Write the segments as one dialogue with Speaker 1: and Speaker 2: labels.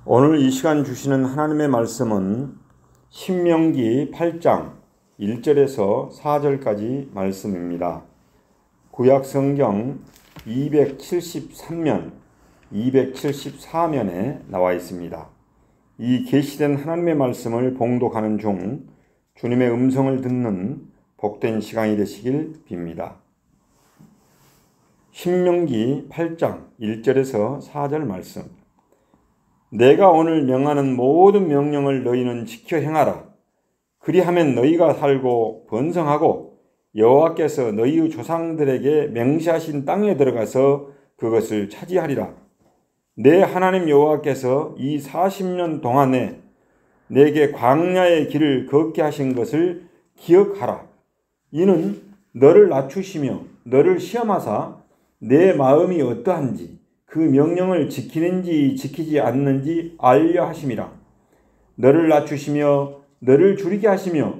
Speaker 1: 오늘 이 시간 주시는 하나님의 말씀은 신명기 8장 1절에서 4절까지 말씀입니다. 구약성경 273면, 274면에 나와 있습니다. 이 계시된 하나님의 말씀을 봉독하는 중 주님의 음성을 듣는 복된 시간이 되시길 빕니다. 신명기 8장 1절에서 4절 말씀. 내가 오늘 명하는 모든 명령을 너희는 지켜 행하라. 그리하면 너희가 살고 번성하고 여호와께서 너희의 조상들에게 맹세하신 땅에 들어가서 그것을 차지하리라. 내 하나님 여호와께서 이 40년 동안에 내게 광야의 길을 걷게 하신 것을 기억하라. 이는 너를 낮추시며 너를 시험하사 내 마음이 어떠한지 그 명령을 지키는지 지키지 않는지 알려 하심이라. 너를 낮추시며 너를 줄이게 하시며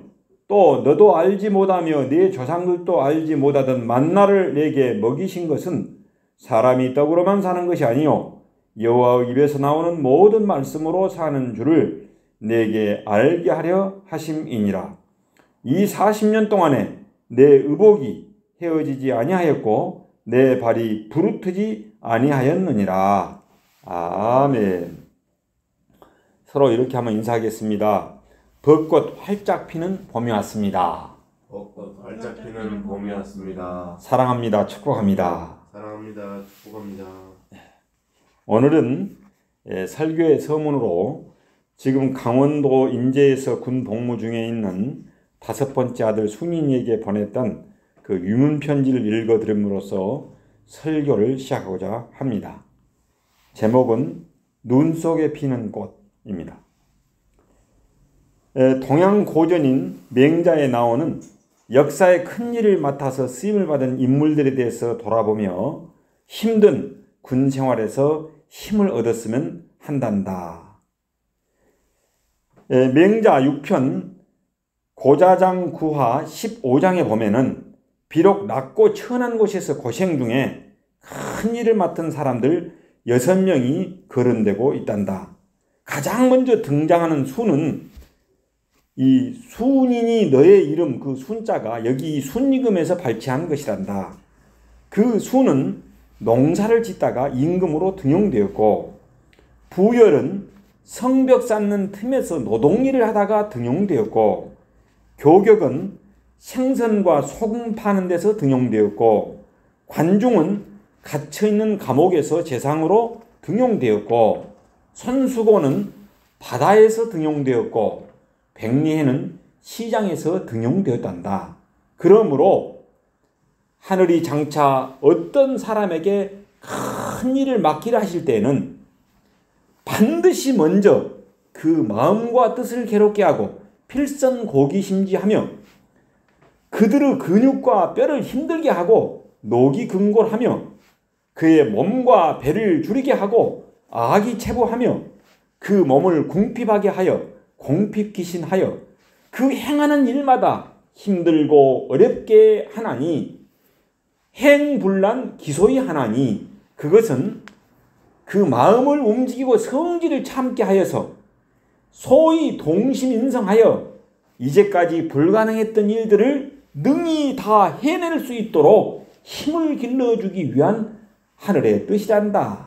Speaker 1: 또 너도 알지 못하며 네 조상들도 알지 못하던 만나를 내게 먹이신 것은 사람이 떡으로만 사는 것이 아니요 여호와의 입에서 나오는 모든 말씀으로 사는 줄을 내게 알게 하려 하심이니라. 이 40년 동안에 내 의복이 헤어지지 아니하였고 내 발이 부르트지 아니하였느니라. 아멘. 서로 이렇게 한번 인사하겠습니다. 벚꽃 활짝 피는 봄이 왔습니다.
Speaker 2: 벚꽃 활짝 피는 봄이 왔습니다.
Speaker 1: 사랑합니다. 축복합니다.
Speaker 2: 사랑합니다. 축복합니다.
Speaker 1: 오늘은 설교의 서문으로 지금 강원도 인제에서 군 복무 중에 있는 5번째 아들 순인이에게 보냈던 그 유문 편지를 읽어 드림으로써 설교를 시작하고자 합니다. 제목은 눈 속에 피는 꽃입니다. 동양 고전인 맹자에 나오는 역사의 큰 일을 맡아서 쓰임을 받은 인물들에 대해서 돌아보며 힘든 군 생활에서 힘을 얻었으면 한단다. 맹자 6편 고자장 구하 15장에 보면은 비록 낮고 천한 곳에서 고생 중에 큰 일을 맡은 사람들 6명이 거론되고 있단다. 가장 먼저 등장하는 순은 이 순인이 너의 이름 그 순자가 여기 순이금에서 발췌한 것이란다. 그 순은 농사를 짓다가 임금으로 등용되었고 부열은 성벽 쌓는 틈에서 노동일을 하다가 등용되었고 교격은 생선과 소금 파는 데서 등용되었고 관중은 갇혀있는 감옥에서 재상으로 등용되었고 손수고는 바다에서 등용되었고 백리해는 시장에서 등용되었단다. 그러므로 하늘이 장차 어떤 사람에게 큰 일을 맡기라 하실 때에는 반드시 먼저 그 마음과 뜻을 괴롭게 하고 필선고기심지하며 그들의 근육과 뼈를 힘들게 하고 녹이 근골하며 그의 몸과 배를 줄이게 하고 악이 체보하며 그 몸을 궁핍하게 하여 공핍귀신하여 그 행하는 일마다 힘들고 어렵게 하나니 행불난 기소히 하나니 그것은 그 마음을 움직이고 성질을 참게 하여서 소위 동심인성하여 이제까지 불가능했던 일들을 능히 다 해낼 수 있도록 힘을 길러주기 위한 하늘의 뜻이란다.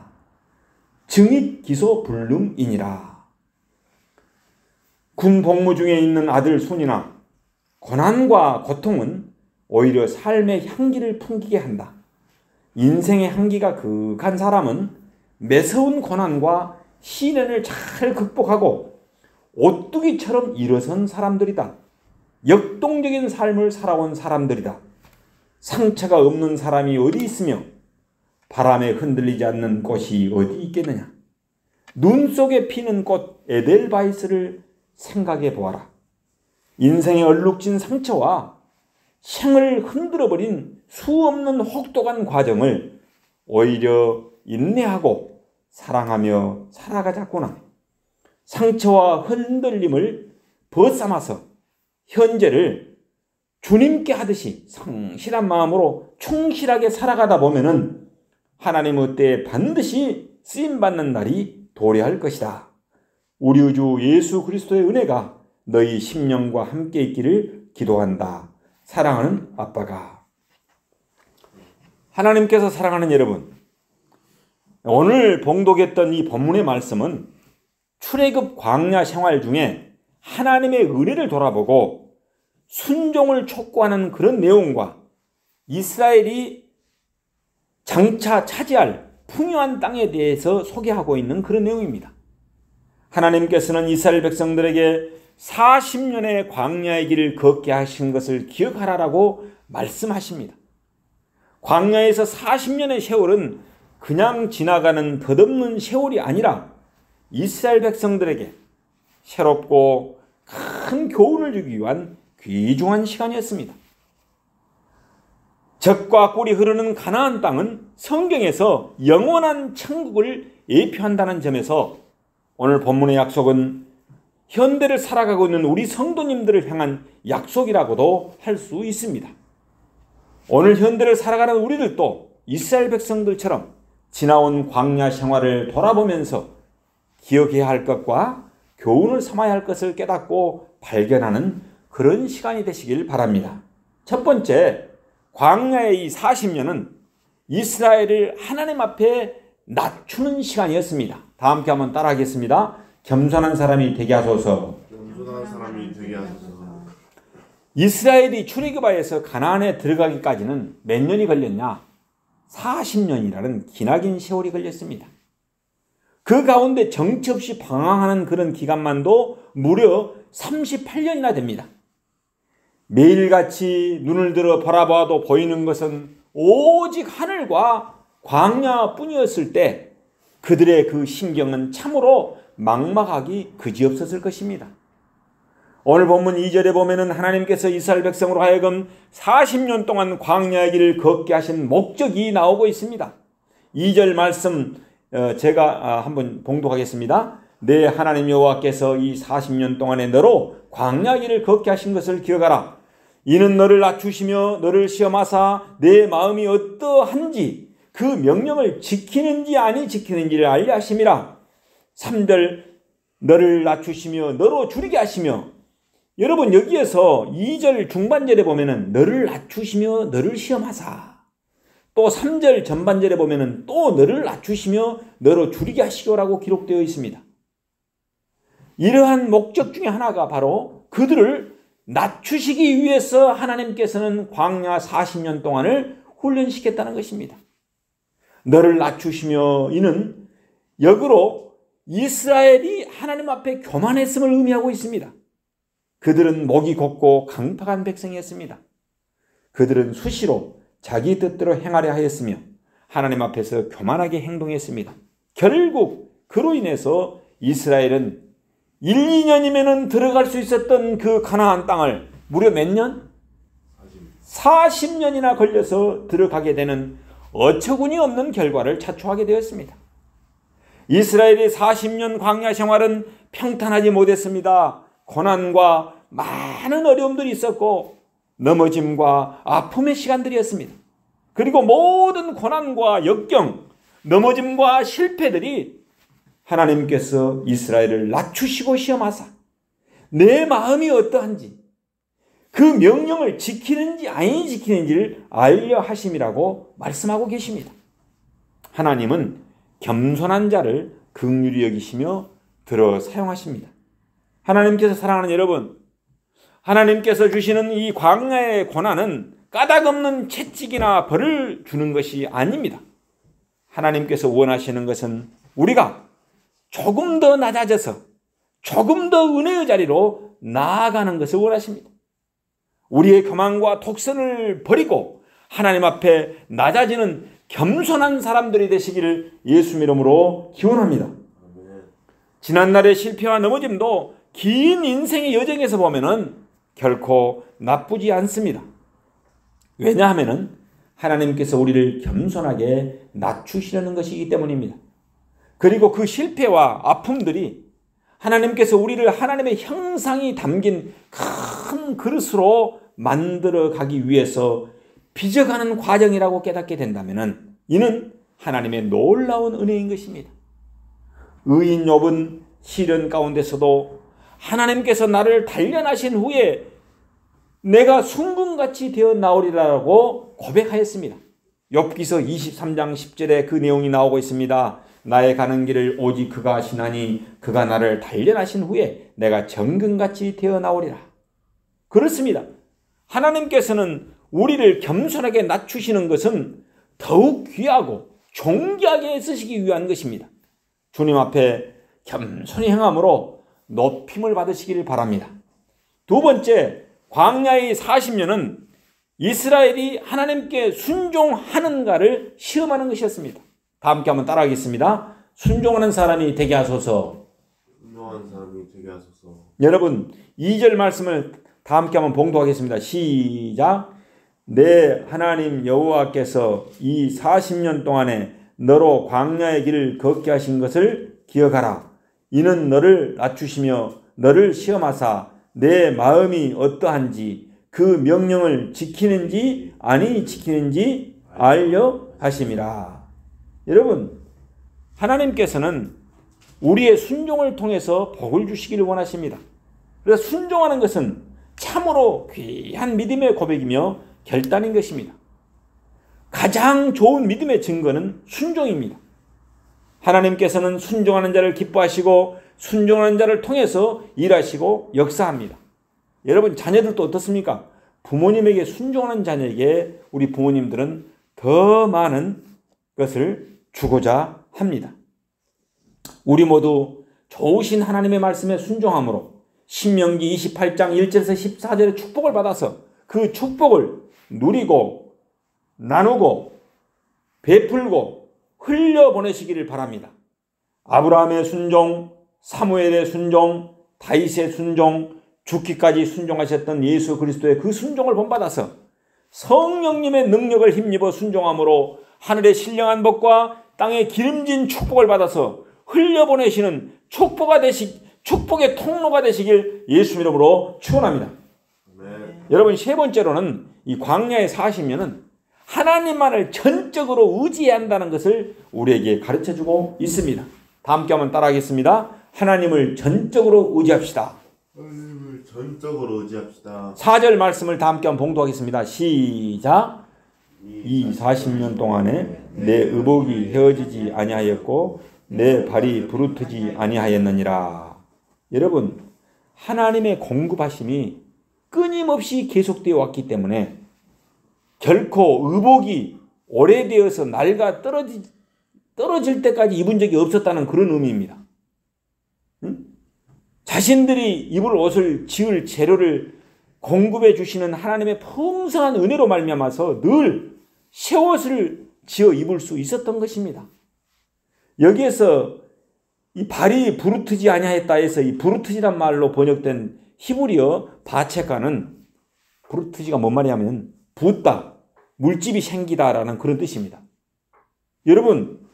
Speaker 1: 증익기소불능이니라. 군 복무 중에 있는 아들 순이나 고난과 고통은 오히려 삶의 향기를 풍기게 한다. 인생의 향기가 극한 사람은 매서운 고난과 시련을 잘 극복하고 오뚜기처럼 일어선 사람들이다. 역동적인 삶을 살아온 사람들이다. 상처가 없는 사람이 어디 있으며 바람에 흔들리지 않는 꽃이 어디 있겠느냐. 눈 속에 피는 꽃 에델바이스를 생각해 보아라. 인생의 얼룩진 상처와 생을 흔들어버린 수없는 혹독한 과정을 오히려 인내하고 사랑하며 살아가자꾸나. 상처와 흔들림을 벗삼아서 현재를 주님께 하듯이 성실한 마음으로 충실하게 살아가다 보면은 하나님의 때에 반드시 쓰임받는 날이 도래할 것이다. 우리 주 예수 그리스도의 은혜가 너희 심령과 함께 있기를 기도한다. 사랑하는 아빠가. 하나님께서 사랑하는 여러분, 오늘 봉독했던 이 본문의 말씀은 출애굽 광야 생활 중에 하나님의 은혜를 돌아보고 순종을 촉구하는 그런 내용과 이스라엘이 장차 차지할 풍요한 땅에 대해서 소개하고 있는 그런 내용입니다. 하나님께서는 이스라엘 백성들에게 40년의 광야의 길을 걷게 하신 것을 기억하라라고 말씀하십니다. 광야에서 40년의 세월은 그냥 지나가는 덧없는 세월이 아니라 이스라엘 백성들에게 새롭고 큰 교훈을 주기 위한 귀중한 시간이었습니다. 젖과 꿀이 흐르는 가나안 땅은 성경에서 영원한 천국을 예표한다는 점에서 오늘 본문의 약속은 현대를 살아가고 있는 우리 성도님들을 향한 약속이라고도 할 수 있습니다. 오늘 현대를 살아가는 우리들도 이스라엘 백성들처럼 지나온 광야 생활을 돌아보면서 기억해야 할 것과 교훈을 삼아야 할 것을 깨닫고 발견하는 그런 시간이 되시길 바랍니다. 첫 번째, 광야의 이 40년은 이스라엘을 하나님 앞에 낮추는 시간이었습니다. 다 함께 한번 따라하겠습니다. 겸손한 사람이 되게 하소서.
Speaker 2: 겸손한 사람이 되게 하소서.
Speaker 1: 이스라엘이 출애굽하여서 가나안에 들어가기까지는 몇 년이 걸렸냐? 40년이라는 기나긴 세월이 걸렸습니다. 그 가운데 정처 없이 방황하는 그런 기간만도 무려 38년이나 됩니다. 매일같이 눈을 들어 바라봐도 보이는 것은 오직 하늘과 광야뿐이었을 때 그들의 그 심경은 참으로 막막하기 그지없었을 것입니다. 오늘 본문 2절에 보면은 하나님께서 이스라엘 백성으로 하여금 40년 동안 광야의 길을 걷게 하신 목적이 나오고 있습니다. 2절 말씀 제가 한번 봉독하겠습니다. 내 하나님 여호와께서 이 40년 동안에 너로 광야의 길을 걷게 하신 것을 기억하라. 이는 너를 낮추시며 너를 시험하사 내 마음이 어떠한지 그 명령을 지키는지 아니 지키는지를 알려 하심이라. 3절 너를 낮추시며 너로 줄이게 하시며, 여러분 여기에서 2절 중반절에 보면은 너를 낮추시며 너를 시험하사, 또 3절 전반절에 보면은 또 너를 낮추시며 너로 줄이게 하시고라고 기록되어 있습니다. 이러한 목적 중에 하나가 바로 그들을 낮추시기 위해서 하나님께서는 광야 40년 동안을 훈련시켰다는 것입니다. 너를 낮추시며 이는 역으로 이스라엘이 하나님 앞에 교만했음을 의미하고 있습니다. 그들은 목이 곱고 강팍한 백성이었습니다. 그들은 수시로 자기 뜻대로 행하려 하였으며 하나님 앞에서 교만하게 행동했습니다. 결국 그로 인해서 이스라엘은 1, 2년이면 들어갈 수 있었던 그 가나안 땅을 무려 몇 년? 40년이나 걸려서 들어가게 되는 어처구니 없는 결과를 자초하게 되었습니다. 이스라엘의 40년 광야 생활은 평탄하지 못했습니다. 고난과 많은 어려움들이 있었고 넘어짐과 아픔의 시간들이었습니다. 그리고 모든 고난과 역경, 넘어짐과 실패들이 하나님께서 이스라엘을 낮추시고 시험하사 내 마음이 어떠한지 그 명령을 지키는지 아니 지키는지를 알려 하심이라고 말씀하고 계십니다. 하나님은 겸손한 자를 긍휼히 여기시며 들어 사용하십니다. 하나님께서 사랑하는 여러분, 하나님께서 주시는 이 광야의 고난은 까닭없는 채찍이나 벌을 주는 것이 아닙니다. 하나님께서 원하시는 것은 우리가 조금 더 낮아져서 조금 더 은혜의 자리로 나아가는 것을 원하십니다. 우리의 교만과 독선을 버리고 하나님 앞에 낮아지는 겸손한 사람들이 되시기를 예수 이름으로 기원합니다. 지난날의 실패와 넘어짐도 긴 인생의 여정에서 보면은 결코 나쁘지 않습니다. 왜냐하면은 하나님께서 우리를 겸손하게 낮추시려는 것이기 때문입니다. 그리고 그 실패와 아픔들이 하나님께서 우리를 하나님의 형상이 담긴 큰 그릇으로 만들어 가기 위해서 빚어가는 과정이라고 깨닫게 된다면 이는 하나님의 놀라운 은혜인 것입니다. 의인 욥은 시련 가운데서도 하나님께서 나를 단련하신 후에 내가 순금같이 되어 나오리라고 고백하였습니다. 욥기서 23장 10절에 그 내용이 나오고 있습니다. 나의 가는 길을 오직 그가 아시나니 그가 나를 단련하신 후에 내가 정금같이 되어 나오리라. 그렇습니다. 하나님께서는 우리를 겸손하게 낮추시는 것은 더욱 귀하고 존귀하게 쓰시기 위한 것입니다. 주님 앞에 겸손히 행함으로 높임을 받으시기를 바랍니다. 두 번째, 광야의 40년은 이스라엘이 하나님께 순종하는가를 시험하는 것이었습니다. 다 함께 한번 따라하겠습니다. 순종하는 사람이 되게 하소서.
Speaker 2: 순종하는 사람이 되게 하소서.
Speaker 1: 여러분 2절 말씀을 다 함께 한번 봉독하겠습니다. 시작. 내 하나님 여호와께서 이 40년 동안에 너로 광야의 길을 걷게 하신 것을 기억하라. 이는 너를 낮추시며 너를 시험하사 내 마음이 어떠한지 그 명령을 지키는지 아니 지키는지 알려 하심이라. 여러분, 하나님께서는 우리의 순종을 통해서 복을 주시기를 원하십니다. 그래서 순종하는 것은 참으로 귀한 믿음의 고백이며 결단인 것입니다. 가장 좋은 믿음의 증거는 순종입니다. 하나님께서는 순종하는 자를 기뻐하시고 순종하는 자를 통해서 일하시고 역사합니다. 여러분, 자녀들도 어떻습니까? 부모님에게 순종하는 자녀에게 우리 부모님들은 더 많은 것을 주고자 합니다. 우리 모두 좋으신 하나님의 말씀에 순종함으로 신명기 28장 1절에서 14절의 축복을 받아서 그 축복을 누리고 나누고 베풀고 흘려보내시기를 바랍니다. 아브라함의 순종, 사무엘의 순종, 다윗의 순종, 죽기까지 순종하셨던 예수 그리스도의 그 순종을 본받아서 성령님의 능력을 힘입어 순종함으로 하늘의 신령한 복과 땅의 기름진 축복을 받아서 흘려보내시는 축복의 통로가 되시길 예수 이름으로 축원합니다. 여러분, 세 번째로는 이 광야의 40년은 하나님만을 전적으로 의지해야 한다는 것을 우리에게 가르쳐주고 있습니다. 다 함께 한번 따라하겠습니다. 하나님을 전적으로 의지합시다.
Speaker 2: 하나님을 전적으로 의지합시다.
Speaker 1: 4절 말씀을 다 함께 한번 봉독하겠습니다. 시작. 이 40년 동안에 내 의복이 헤어지지 아니하였고 내 발이 부르트지 아니하였느니라. 여러분, 하나님의 공급하심이 끊임없이 계속되어 왔기 때문에 결코 의복이 오래되어서 낡아 떨어질 때까지 입은 적이 없었다는 그런 의미입니다. 자신들이 입을 옷을 지을 재료를 공급해 주시는 하나님의 풍성한 은혜로 말미암아서 늘 새 옷을 지어 입을 수 있었던 것입니다. 여기에서 이 발이 부르트지 아니하였다 해서 이 부르트지란 말로 번역된 히브리어 바체카는 부르트지가 뭔 말이냐면 붓다, 물집이 생기다라는 그런 뜻입니다. 여러분,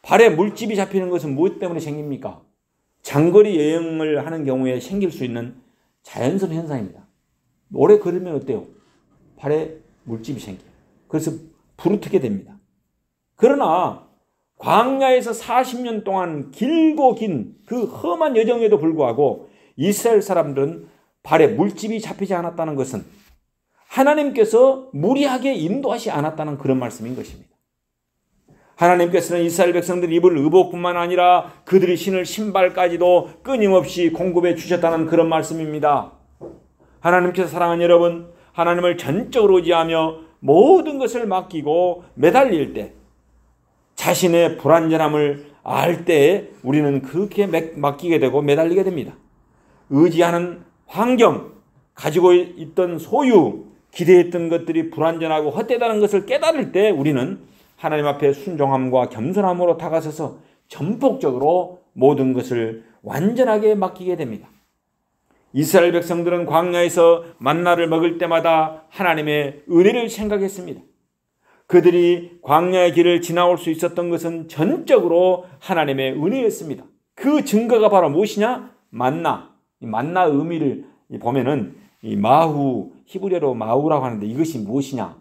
Speaker 1: 발에 물집이 잡히는 것은 무엇 때문에 생깁니까? 장거리 여행을 하는 경우에 생길 수 있는 자연스러운 현상입니다. 오래 걸으면 어때요? 발에 물집이 생겨요. 그래서 부르트게 됩니다. 그러나 광야에서 40년 동안 길고 긴 그 험한 여정에도 불구하고 이스라엘 사람들은 발에 물집이 잡히지 않았다는 것은 하나님께서 무리하게 인도하지 않았다는 그런 말씀인 것입니다. 하나님께서는 이스라엘 백성들이 입을 의복뿐만 아니라 그들이 신을 신발까지도 끊임없이 공급해 주셨다는 그런 말씀입니다. 하나님께서 사랑하는 여러분, 하나님을 전적으로 의지하며 모든 것을 맡기고 매달릴 때 자신의 불완전함을 알 때 우리는 그렇게 맡기게 되고 매달리게 됩니다. 의지하는 환경, 가지고 있던 소유, 기대했던 것들이 불완전하고 헛되다는 것을 깨달을 때 우리는 하나님 앞에 순종함과 겸손함으로 다가서서 전폭적으로 모든 것을 완전하게 맡기게 됩니다. 이스라엘 백성들은 광야에서 만나를 먹을 때마다 하나님의 은혜를 생각했습니다. 그들이 광야의 길을 지나올 수 있었던 것은 전적으로 하나님의 은혜였습니다. 그 증거가 바로 무엇이냐? 만나. 이 만나 의미를 보면은 이 마후, 히브리어로 마후라고 하는데 이것이 무엇이냐?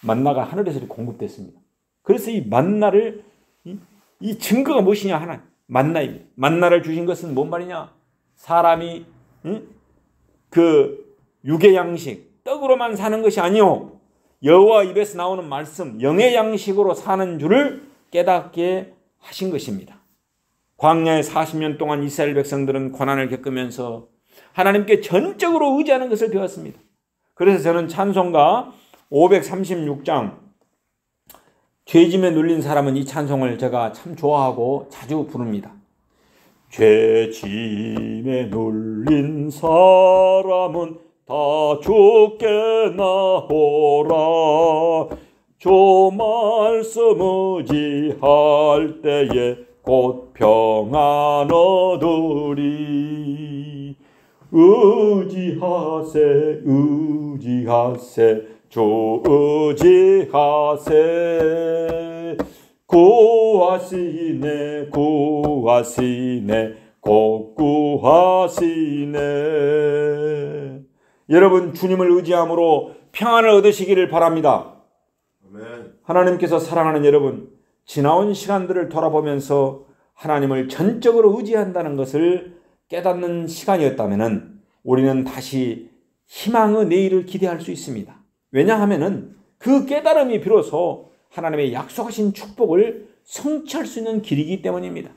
Speaker 1: 만나가 하늘에서 공급됐습니다. 그래서 이 만나를 이 증거가 무엇이냐? 만나입니다. 만나를 주신 것은 뭔 말이냐? 사람이 그 육의 양식, 떡으로만 사는 것이 아니요 여호와 입에서 나오는 말씀, 영의 양식으로 사는 줄을 깨닫게 하신 것입니다. 광야에 40년 동안 이스라엘 백성들은 고난을 겪으면서 하나님께 전적으로 의지하는 것을 배웠습니다. 그래서 저는 찬송가 536장 죄짐에 눌린 사람은 이 찬송을 제가 참 좋아하고 자주 부릅니다. 죄짐에 눌린 사람은 다 주께 나오라. 주 말씀 의지할 때에 곧 평안 얻으리. 의지하세 주 의지하세. 구하시네 곧 구하시네. 여러분 주님을 의지함으로 평안을 얻으시기를 바랍니다.
Speaker 2: 아멘.
Speaker 1: 하나님께서 사랑하는 여러분, 지나온 시간들을 돌아보면서 하나님을 전적으로 의지한다는 것을 깨닫는 시간이었다면 우리는 다시 희망의 내일을 기대할 수 있습니다. 왜냐하면 그 깨달음이 비로소 하나님의 약속하신 축복을 성취할 수 있는 길이기 때문입니다.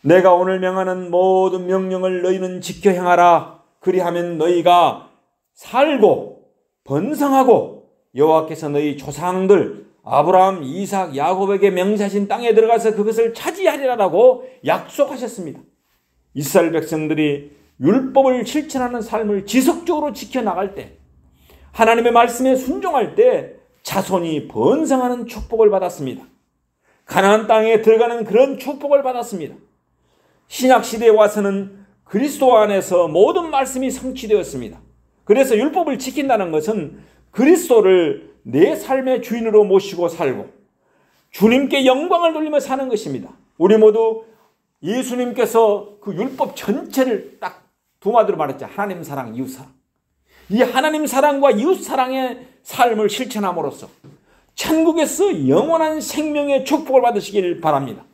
Speaker 1: 내가 오늘 명하는 모든 명령을 너희는 지켜 행하라. 그리하면 너희가 살고 번성하고 여호와께서 너희 조상들 아브라함, 이삭, 야곱에게 맹세하신 땅에 들어가서 그것을 차지하리라고 약속하셨습니다. 이스라엘 백성들이 율법을 실천하는 삶을 지속적으로 지켜나갈 때, 하나님의 말씀에 순종할 때 자손이 번성하는 축복을 받았습니다. 가나안 땅에 들어가는 그런 축복을 받았습니다. 신약시대에 와서는 그리스도 안에서 모든 말씀이 성취되었습니다. 그래서 율법을 지킨다는 것은 그리스도를 내 삶의 주인으로 모시고 살고 주님께 영광을 돌리며 사는 것입니다. 우리 모두 예수님께서 그 율법 전체를 딱 두 마디로 말했죠. 하나님 사랑, 이웃 사랑. 이 하나님 사랑과 이웃 사랑의 삶을 실천함으로써 천국에서 영원한 생명의 축복을 받으시길 바랍니다.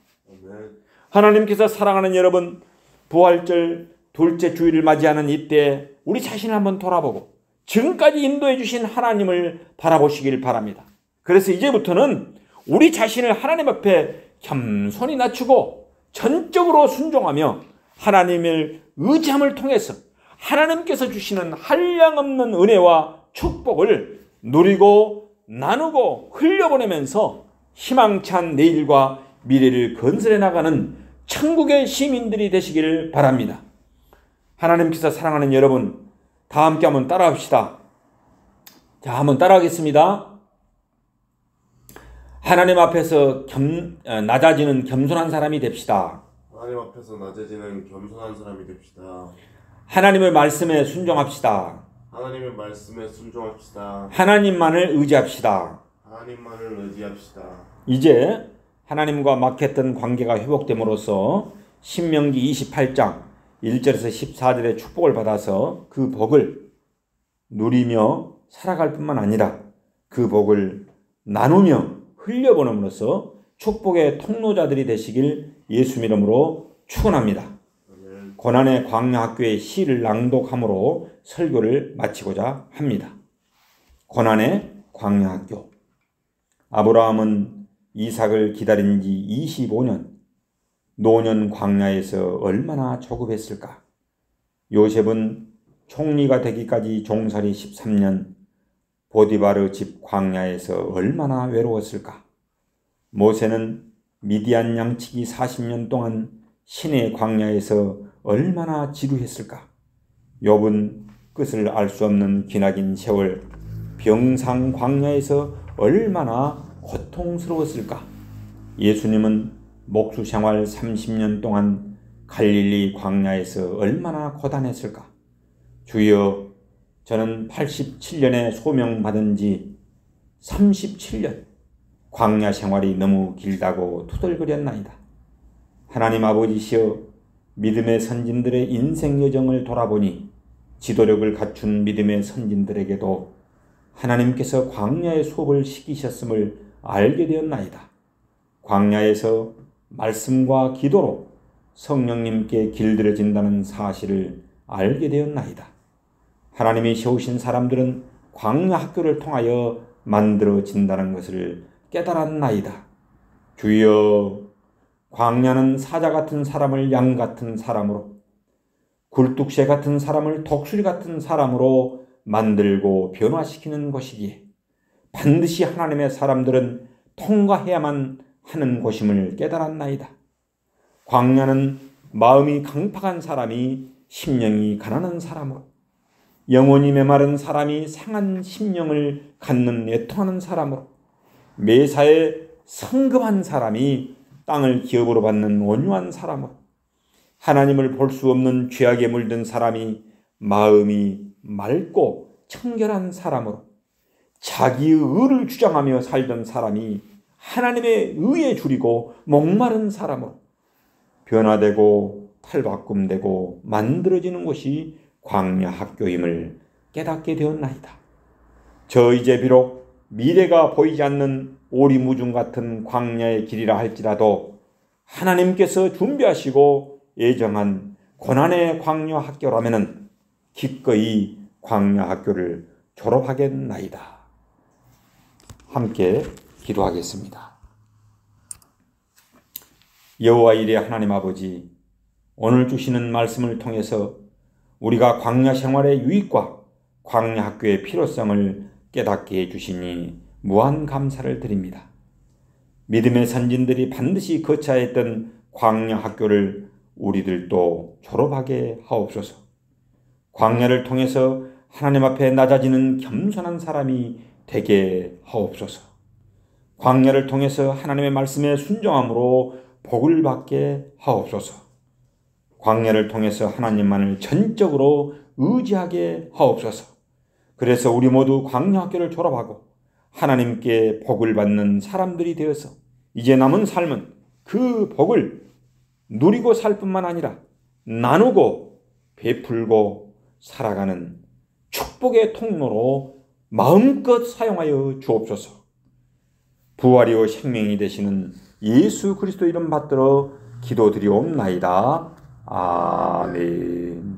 Speaker 1: 하나님께서 사랑하는 여러분, 부활절 둘째 주일을 맞이하는 이때 우리 자신을 한번 돌아보고 지금까지 인도해 주신 하나님을 바라보시길 바랍니다. 그래서 이제부터는 우리 자신을 하나님 앞에 겸손히 낮추고 전적으로 순종하며 하나님을 의지함을 통해서 하나님께서 주시는 한량없는 은혜와 축복을 누리고 나누고 흘려보내면서 희망찬 내일과 미래를 건설해 나가는 천국의 시민들이 되시기를 바랍니다. 하나님께서 사랑하는 여러분, 다 함께 한번 따라합시다. 자, 한번 따라하겠습니다. 하나님 앞에서 낮아지는 겸손한 사람이 됩시다.
Speaker 2: 하나님 앞에서 낮아지는 겸손한 사람이 됩시다.
Speaker 1: 하나님의 말씀에 순종합시다.
Speaker 2: 하나님의 말씀에 순종합시다.
Speaker 1: 하나님만을 의지합시다.
Speaker 2: 하나님만을 의지합시다.
Speaker 1: 이제 하나님과 막혔던 관계가 회복됨으로써 신명기 28장 1절에서 14절의 축복을 받아서 그 복을 누리며 살아갈 뿐만 아니라 그 복을 나누며 흘려보냄으로써 축복의 통로자들이 되시길 예수 이름으로 축원합니다. 고난의 광야 학교의 시를 낭독함으로 설교를 마치고자 합니다. 고난의 광야 학교. 아브라함은 이삭을 기다린 지 25년, 노년 광야에서 얼마나 조급했을까? 요셉은 총리가 되기까지 종살이 13년, 보디바르 집 광야에서 얼마나 외로웠을까? 모세는 미디안 양치기 40년 동안 시내 광야에서 얼마나 지루했을까? 욥은 끝을 알 수 없는 기나긴 세월, 병상 광야에서 얼마나 고통스러웠을까? 예수님은 목수 생활 30년 동안 갈릴리 광야에서 얼마나 고단했을까? 주여, 저는 87년에 소명받은 지 37년, 광야 생활이 너무 길다고 투덜거렸나이다. 하나님 아버지시여, 믿음의 선진들의 인생 여정을 돌아보니 지도력을 갖춘 믿음의 선진들에게도 하나님께서 광야의 수업을 시키셨음을 알게 되었나이다. 광야에서 말씀과 기도로 성령님께 길들여진다는 사실을 알게 되었나이다. 하나님이 세우신 사람들은 광야 학교를 통하여 만들어진다는 것을 깨달았나이다. 주여, 광야는 사자 같은 사람을 양 같은 사람으로, 굴뚝새 같은 사람을 독수리 같은 사람으로 만들고 변화시키는 곳이기에 반드시 하나님의 사람들은 통과해야만 하는 곳임을 깨달았나이다. 광야는 마음이 강팍한 사람이 심령이 가난한 사람으로, 영혼이 메마른 사람이 상한 심령을 갖는 애통하는 사람으로, 매사에 성급한 사람이 땅을 기업으로 받는 온유한 사람으로, 하나님을 볼 수 없는 죄악에 물든 사람이 마음이 맑고 청결한 사람으로, 자기의 의를 주장하며 살던 사람이 하나님의 의에 줄이고 목마른 사람으로 변화되고 탈바꿈되고 만들어지는 것이 광야 학교임을 깨닫게 되었나이다. 저 이제 비록 미래가 보이지 않는 오리무중 같은 광야의 길이라 할지라도 하나님께서 준비하시고 예정한 고난의 광야 학교라면은 기꺼이 광야 학교를 졸업하겠나이다. 함께 기도하겠습니다. 여호와 이레 하나님 아버지, 오늘 주시는 말씀을 통해서 우리가 광야 생활의 유익과 광야 학교의 필요성을 깨닫게 해주시니 무한 감사를 드립니다. 믿음의 선진들이 반드시 거쳐야 했던 광야 학교를 우리들도 졸업하게 하옵소서. 광야를 통해서 하나님 앞에 낮아지는 겸손한 사람이 되게 하옵소서. 광야를 통해서 하나님의 말씀에 순종함으로 복을 받게 하옵소서. 광야를 통해서 하나님만을 전적으로 의지하게 하옵소서. 그래서 우리 모두 광야 학교를 졸업하고 하나님께 복을 받는 사람들이 되어서 이제 남은 삶은 그 복을 누리고 살 뿐만 아니라 나누고 베풀고 살아가는 축복의 통로로 마음껏 사용하여 주옵소서. 부활이요 생명이 되시는 예수 그리스도 이름 받들어 기도드리옵나이다. 아멘.